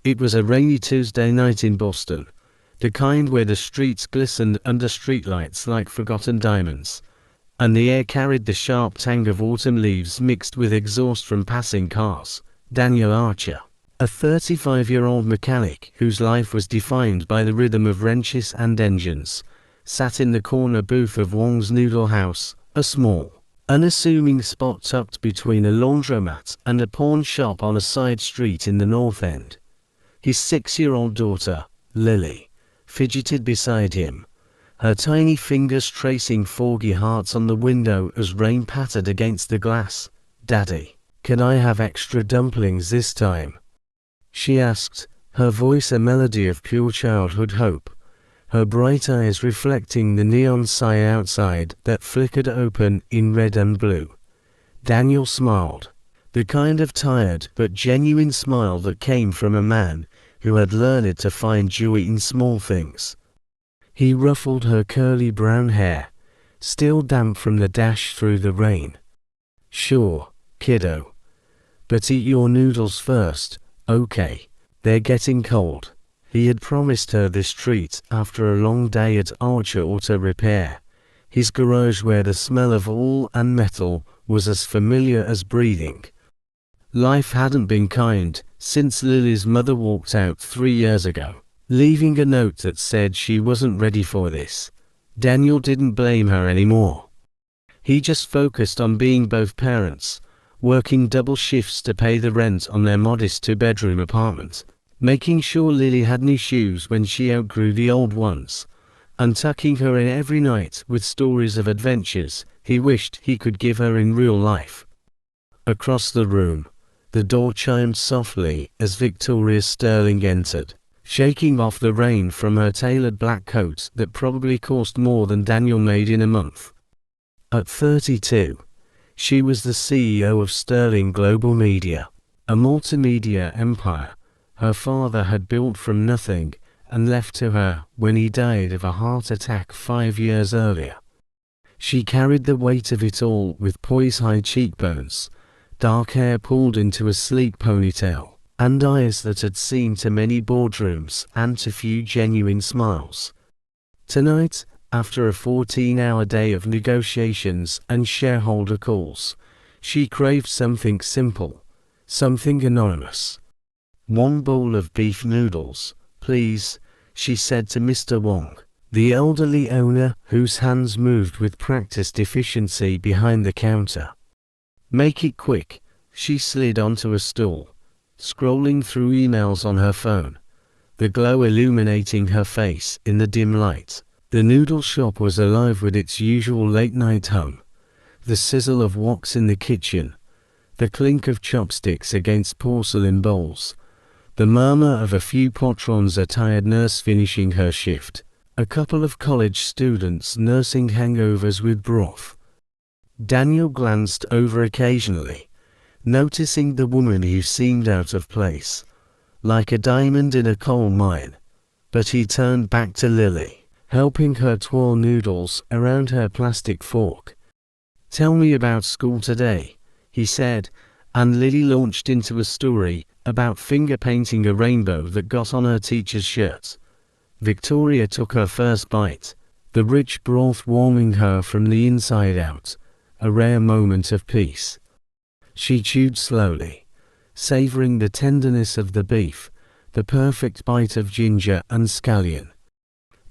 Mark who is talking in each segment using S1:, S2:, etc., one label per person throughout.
S1: It was a rainy Tuesday night in Boston, the kind where the streets glistened under streetlights like forgotten diamonds, and the air carried the sharp tang of autumn leaves mixed with exhaust from passing cars. Daniel Archer, a 35-year-old mechanic whose life was defined by the rhythm of wrenches and engines, sat in the corner booth of Wong's Noodle House, a small, unassuming spot tucked between a laundromat and a pawn shop on a side street in the North End. His 6-year-old daughter, Lily, fidgeted beside him, her tiny fingers tracing foggy hearts on the window as rain pattered against the glass. "Daddy, can I have extra dumplings this time?" she asked, her voice a melody of pure childhood hope, her bright eyes reflecting the neon sign outside that flickered open in red and blue. Daniel smiled, the kind of tired but genuine smile that came from a man who had learned to find joy in small things. He ruffled her curly brown hair, still damp from the dash through the rain. "Sure, kiddo. But eat your noodles first, okay? They're getting cold." He had promised her this treat after a long day at Archer Auto Repair, his garage where the smell of oil and metal was as familiar as breathing. Life hadn't been kind since Lily's mother walked out 3 years ago, leaving a note that said she wasn't ready for this. Daniel didn't blame her anymore. He just focused on being both parents, working double shifts to pay the rent on their modest 2-bedroom apartment, making sure Lily had new shoes when she outgrew the old ones, and tucking her in every night with stories of adventures he wished he could give her in real life. Across the room, the door chimed softly as Victoria Sterling entered, shaking off the rain from her tailored black coat that probably cost more than Daniel made in a month. At 32, she was the CEO of Sterling Global Media, a multimedia empire her father had built from nothing and left to her when he died of a heart attack 5 years earlier. She carried the weight of it all with poise-high cheekbones, dark hair pulled into a sleek ponytail, and eyes that had seen to many boardrooms and to few genuine smiles. Tonight, after a 14-hour day of negotiations and shareholder calls, she craved something simple, something anonymous. "1 bowl of beef noodles, please," she said to Mr. Wong, the elderly owner whose hands moved with practiced efficiency behind the counter. "Make it quick." She slid onto a stool, scrolling through emails on her phone, the glow illuminating her face in the dim light. The noodle shop was alive with its usual late-night hum, the sizzle of woks in the kitchen, the clink of chopsticks against porcelain bowls, the murmur of a few patrons, a tired nurse finishing her shift, a couple of college students nursing hangovers with broth. Daniel glanced over occasionally, noticing the woman who seemed out of place, like a diamond in a coal mine, but he turned back to Lily, helping her twirl noodles around her plastic fork. "Tell me about school today," he said, and Lily launched into a story about finger painting a rainbow that got on her teacher's shirt. Victoria took her first bite, the rich broth warming her from the inside out, a rare moment of peace. She chewed slowly, savoring the tenderness of the beef, the perfect bite of ginger and scallion.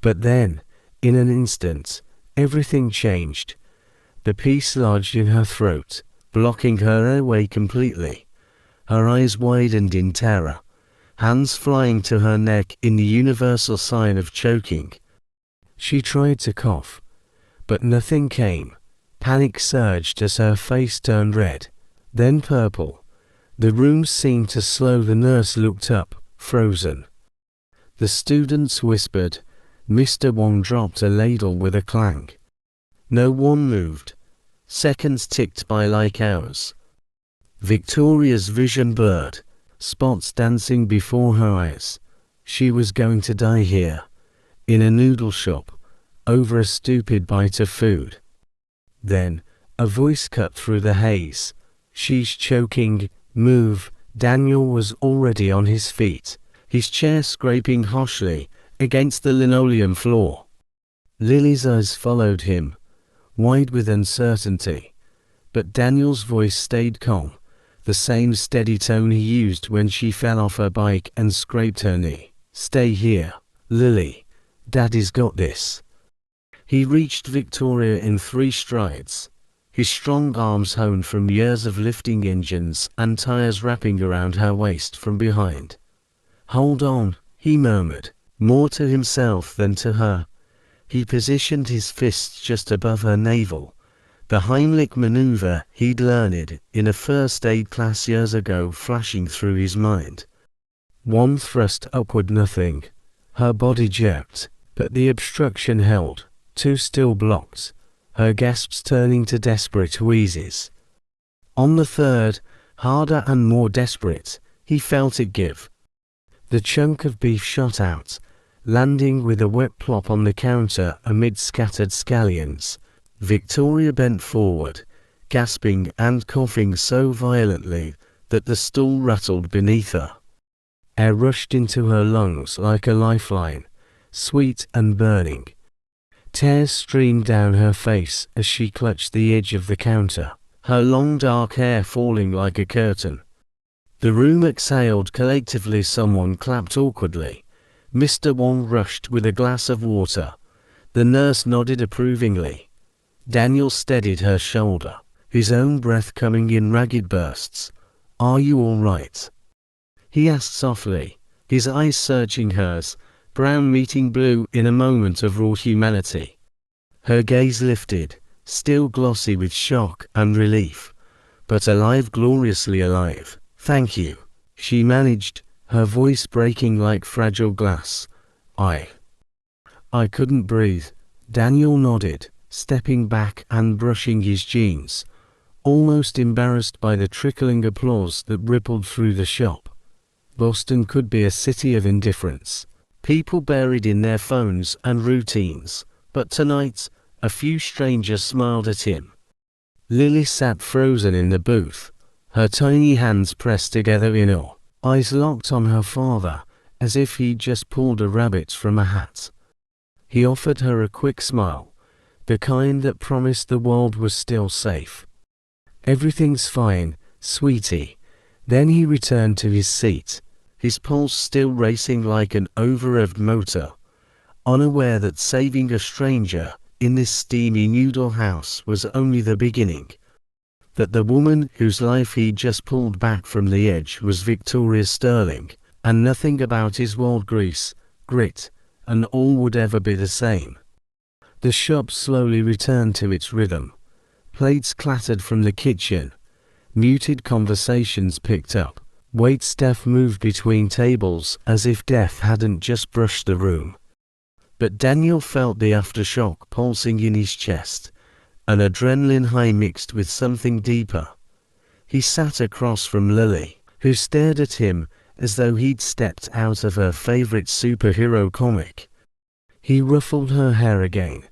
S1: But then, in an instant, everything changed. The piece lodged in her throat, blocking her airway completely. Her eyes widened in terror, hands flying to her neck in the universal sign of choking. She tried to cough, but nothing came. Panic surged as her face turned red, then purple. The room seemed to slow. The nurse looked up, frozen. The students whispered. Mr. Wong dropped a ladle with a clang. No one moved. Seconds ticked by like hours. Victoria's vision blurred, spots dancing before her eyes. She was going to die here, in a noodle shop, over a stupid bite of food. Then, a voice cut through the haze. "She's choking, move." Daniel was already on his feet, his chair scraping harshly against the linoleum floor. Lily's eyes followed him, wide with uncertainty, but Daniel's voice stayed calm, the same steady tone he used when she fell off her bike and scraped her knee. "Stay here, Lily. Daddy's got this." He reached Victoria in 3 strides, his strong arms honed from years of lifting engines and tires wrapping around her waist from behind. "Hold on," he murmured, more to himself than to her. He positioned his fists just above her navel, the Heimlich maneuver he'd learned in a first aid class years ago flashing through his mind. One thrust upward, nothing. Her body jerked, but the obstruction held, 2 still blocked, her gasps turning to desperate wheezes. On the third, harder and more desperate, he felt it give. The chunk of beef shot out, landing with a wet plop on the counter amid scattered scallions. Victoria bent forward, gasping and coughing so violently that the stool rattled beneath her. Air rushed into her lungs like a lifeline, sweet and burning. Tears streamed down her face as she clutched the edge of the counter, her long dark hair falling like a curtain. The room exhaled collectively. Someone clapped awkwardly. Mr. Wong rushed with a glass of water. The nurse nodded approvingly. Daniel steadied her shoulder, his own breath coming in ragged bursts. "Are you all right?" he asked softly, his eyes searching hers, brown meeting blue in a moment of raw humanity. Her gaze lifted, still glossy with shock and relief, but alive, gloriously alive. "Thank you," she managed, her voice breaking like fragile glass. I couldn't breathe." Daniel nodded, stepping back and brushing his jeans, almost embarrassed by the trickling applause that rippled through the shop. Boston could be a city of indifference, people buried in their phones and routines, but tonight, a few strangers smiled at him. Lily sat frozen in the booth, her tiny hands pressed together in awe, eyes locked on her father, as if he'd just pulled a rabbit from a hat. He offered her a quick smile, the kind that promised the world was still safe. "Everything's fine, sweetie." Then he returned to his seat, his pulse still racing like an over-revved motor, unaware that saving a stranger in this steamy noodle house was only the beginning. That the woman whose life he'd just pulled back from the edge was Victoria Sterling, and nothing about his world grease, grit, and all would ever be the same. The shop slowly returned to its rhythm. Plates clattered from the kitchen. Muted conversations picked up. Waitstaff moved between tables as if death hadn't just brushed the room. But Daniel felt the aftershock pulsing in his chest, an adrenaline high mixed with something deeper. He sat across from Lily, who stared at him as though he'd stepped out of her favorite superhero comic. He ruffled her hair again,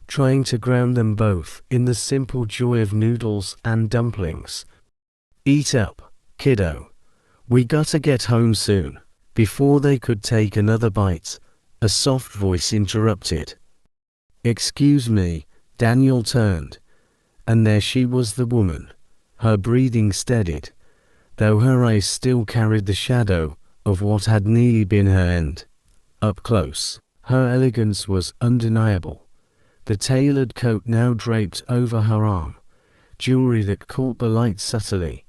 S1: trying to ground them both in the simple joy of noodles and dumplings. "Eat up, kiddo. We gotta get home soon." Before they could take another bite, a soft voice interrupted. "Excuse me." Daniel turned, and there she was, the woman. Her breathing steadied, though her eyes still carried the shadow of what had nearly been her end. Up close, her elegance was undeniable. The tailored coat now draped over her arm, jewelry that caught the light subtly,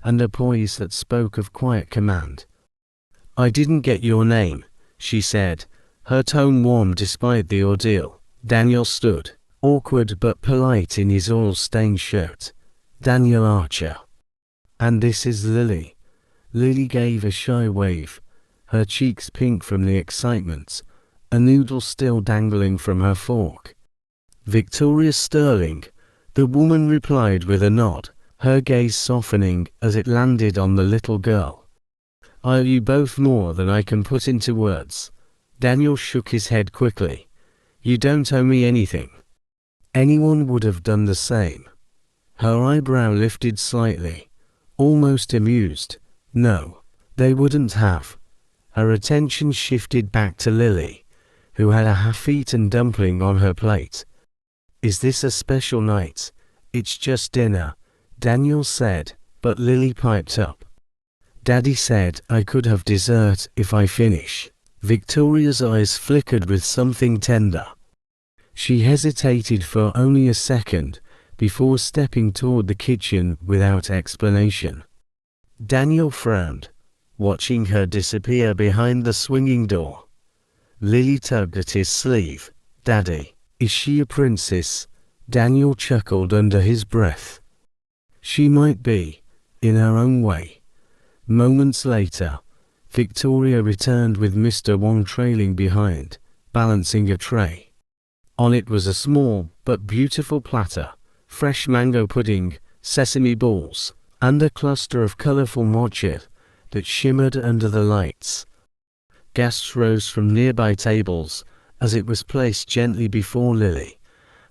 S1: and a poise that spoke of quiet command. "I didn't get your name," she said, her tone warm despite the ordeal. Daniel stood, awkward but polite in his oil-stained shirt. "Daniel Archer." "And this is Lily." Lily gave a shy wave, her cheeks pink from the excitement, a noodle still dangling from her fork. "Victoria Sterling," the woman replied with a nod, her gaze softening as it landed on the little girl. "I owe you both more than I can put into words." Daniel shook his head quickly. "You don't owe me anything." Anyone would have done the same. Her eyebrow lifted slightly, almost amused. "No, they wouldn't have." Her attention shifted back to Lily, who had a half-eaten dumpling on her plate. "Is this a special night?" "It's just dinner," Daniel said, but Lily piped up. "Daddy said I could have dessert if I finish." Victoria's eyes flickered with something tender. She hesitated for only a second before stepping toward the kitchen without explanation. Daniel frowned, watching her disappear behind the swinging door. Lily tugged at his sleeve. "Daddy, is she a princess?" Daniel chuckled under his breath. "She might be, in her own way." Moments later, Victoria returned with Mr. Wong trailing behind, balancing a tray. On it was a small but beautiful platter, fresh mango pudding, sesame balls, and a cluster of colorful mochi that shimmered under the lights. Guests rose from nearby tables as it was placed gently before Lily.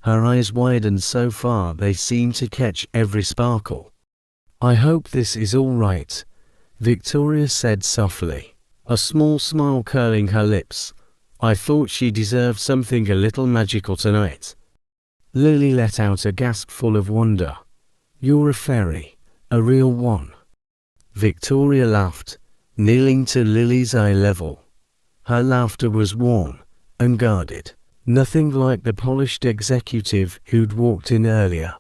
S1: Her eyes widened so far they seemed to catch every sparkle. "I hope this is all right," Victoria said softly, a small smile curling her lips. "I thought she deserved something a little magical tonight." Lily let out a gasp full of wonder. "You're a fairy, a real one." Victoria laughed, kneeling to Lily's eye level. Her laughter was warm, unguarded, nothing like the polished executive who'd walked in earlier.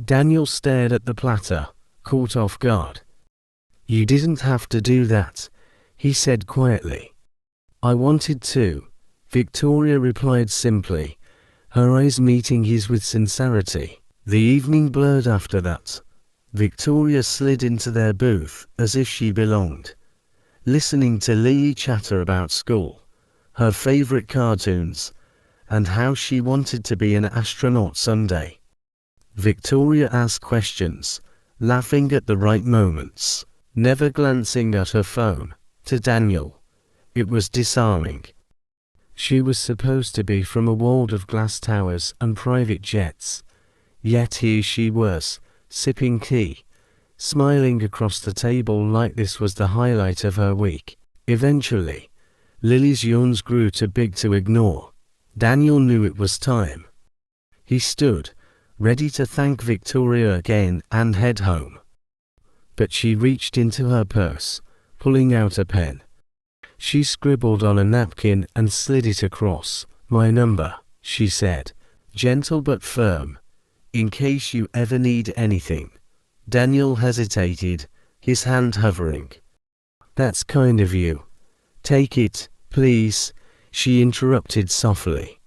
S1: Daniel stared at the platter, caught off guard. "You didn't have to do that," he said quietly. "I wanted to," Victoria replied simply, her eyes meeting his with sincerity. The evening blurred after that. Victoria slid into their booth as if she belonged, listening to Lily chatter about school, her favorite cartoons, and how she wanted to be an astronaut someday. Victoria asked questions, laughing at the right moments, never glancing at her phone. To Daniel, it was disarming. She was supposed to be from a world of glass towers and private jets, yet here she was, sipping tea, smiling across the table like this was the highlight of her week. Eventually, Lily's yawns grew too big to ignore. Daniel knew it was time. He stood, ready to thank Victoria again and head home. But she reached into her purse, pulling out a pen. She scribbled on a napkin and slid it across. "My number," she said, gentle but firm, "in case you ever need anything." Daniel hesitated, his hand hovering. "That's kind of you. Take it, please," she interrupted softly.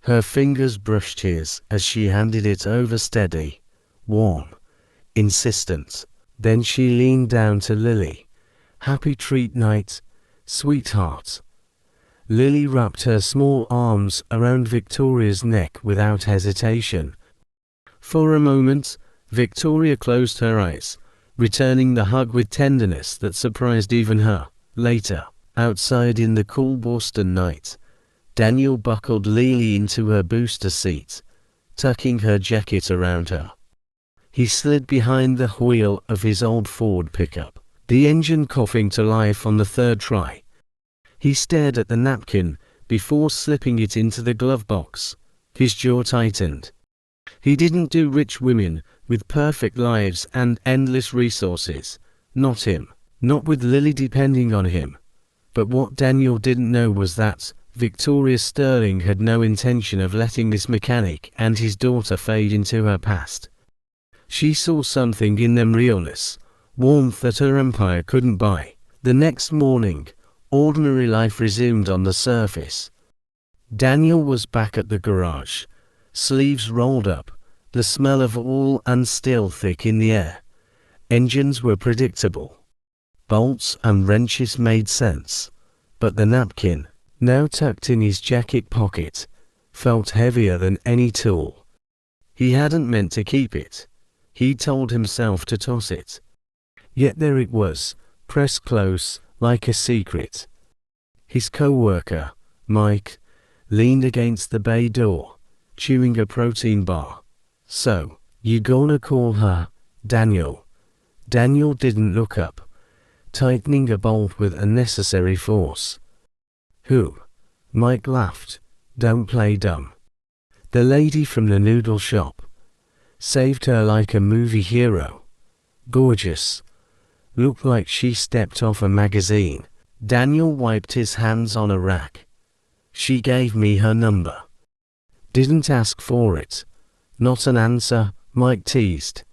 S1: Her fingers brushed his as she handed it over, steady, warm, insistent. Then she leaned down to Lily. "Happy treat night, sweetheart." Lily wrapped her small arms around Victoria's neck without hesitation. For a moment, Victoria closed her eyes, returning the hug with tenderness that surprised even her. Later, outside in the cool Boston night, Daniel buckled Lily into her booster seat, tucking her jacket around her. He slid behind the wheel of his old Ford pickup, the engine coughing to life on the third try. He stared at the napkin before slipping it into the glove box. His jaw tightened. He didn't do rich women with perfect lives and endless resources. Not him. Not with Lily depending on him. But what Daniel didn't know was that Victoria Sterling had no intention of letting this mechanic and his daughter fade into her past. She saw something in them, realness, warmth that her empire couldn't buy. The next morning, ordinary life resumed on the surface. Daniel was back at the garage, sleeves rolled up, the smell of oil and steel thick in the air. Engines were predictable. Bolts and wrenches made sense. But the napkin, now tucked in his jacket pocket, felt heavier than any tool. He hadn't meant to keep it. He told himself to toss it. Yet there it was, pressed close, like a secret. His co-worker, Mike, leaned against the bay door, chewing a protein bar. "So, you gonna call her, Daniel?" Daniel didn't look up. tightening a bolt with unnecessary force. Who? Mike laughed. Don't play dumb. The lady from the noodle shop. Saved her like a movie hero. Gorgeous. Looked like she stepped off a magazine. Daniel wiped his hands on a rack. She gave me her number. Didn't ask for it. Not an answer, Mike teased.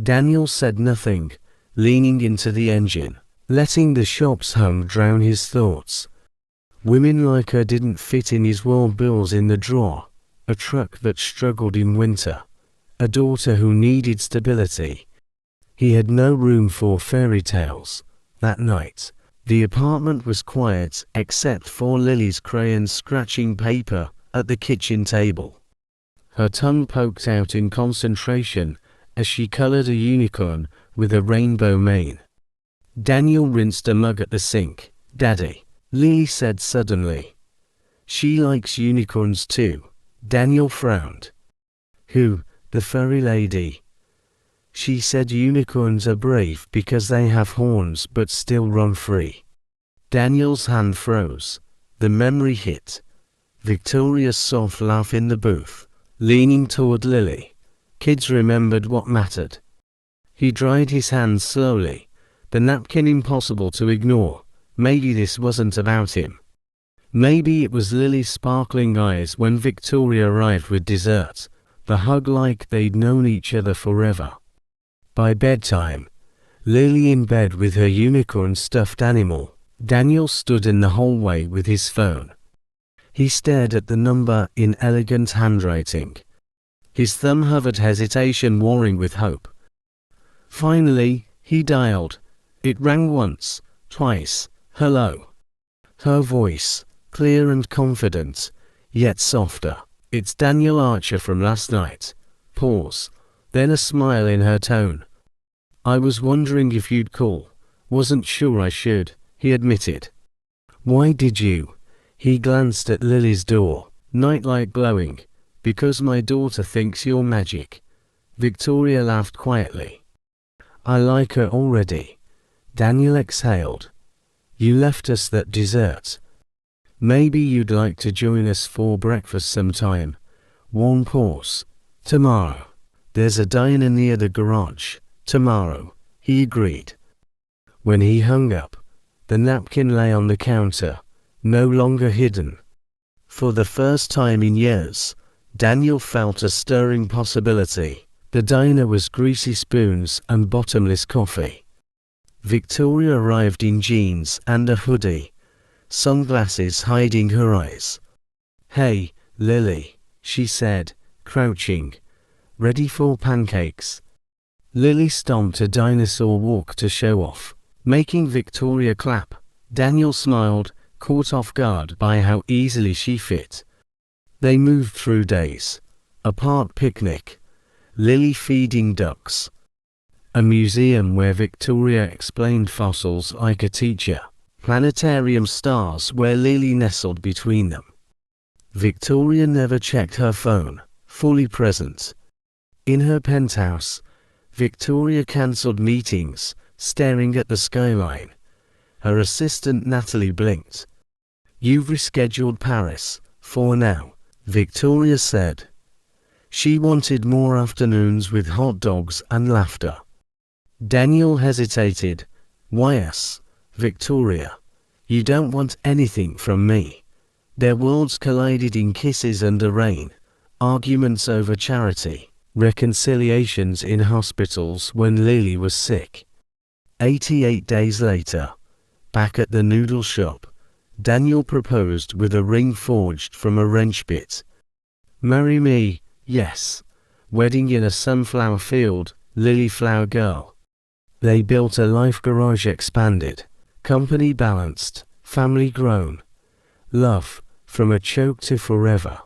S1: Daniel said nothing, leaning into the engine, letting the shop's hum drown his thoughts. Women like her didn't fit in his world. Bills in the drawer, a truck that struggled in winter, a daughter who needed stability. He had no room for fairy tales. That night, the apartment was quiet except for Lily's crayons scratching paper at the kitchen table. Her tongue poked out in concentration as she colored a unicorn with a rainbow mane. Daniel rinsed a mug at the sink. Daddy, Lily said suddenly. She likes unicorns too. Daniel frowned. Who? The furry lady. She said unicorns are brave because they have horns but still run free. Daniel's hand froze. The memory hit. Victoria's soft laugh in the booth, leaning toward Lily. Kids remembered what mattered. He dried his hands slowly, the napkin impossible to ignore. Maybe this wasn't about him. Maybe it was Lily's sparkling eyes when Victoria arrived with dessert, the hug like they'd known each other forever. By bedtime, Lily in bed with her unicorn stuffed animal, Daniel stood in the hallway with his phone. He stared at the number in elegant handwriting. His thumb hovered, hesitation warring with hope. Finally, he dialed. It rang once, twice. Hello. Her voice, clear and confident, yet softer. It's Daniel Archer from last night. Pause. Then a smile in her tone. I was wondering if you'd call. Wasn't sure I should, he admitted. Why did you? He glanced at Lily's door, nightlight glowing. Because my daughter thinks you're magic. Victoria laughed quietly. I like her already. Daniel exhaled. You left us that dessert. Maybe you'd like to join us for breakfast sometime. One pause. Tomorrow. There's a diner near the garage. Tomorrow, he agreed. When he hung up, the napkin lay on the counter, no longer hidden. For the first time in years, Daniel felt a stirring possibility. The diner was greasy spoons and bottomless coffee. Victoria arrived in jeans and a hoodie, sunglasses hiding her eyes. Hey, Lily, she said, crouching, ready for pancakes. Lily stomped a dinosaur walk to show off, making Victoria clap. Daniel smiled, caught off guard by how easily she fit. They moved through days. A park picnic. Lily feeding ducks. A museum where Victoria explained fossils like a teacher. Planetarium stars where Lily nestled between them. Victoria never checked her phone, fully present. In her penthouse, Victoria cancelled meetings, staring at the skyline. Her assistant Natalie blinked. You've rescheduled Paris, for now, Victoria said. She wanted more afternoons with hot dogs and laughter. Daniel hesitated. Yes, Victoria. You don't want anything from me. Their worlds collided in kisses under rain, arguments over charity, reconciliations in hospitals when Lily was sick. 88 days later, back at the noodle shop, Daniel proposed with a ring forged from a wrench bit. Marry me, yes. Wedding in a sunflower field, Lily flower girl. They built a life garage expanded, company balanced, family grown. Love, from a choke to forever.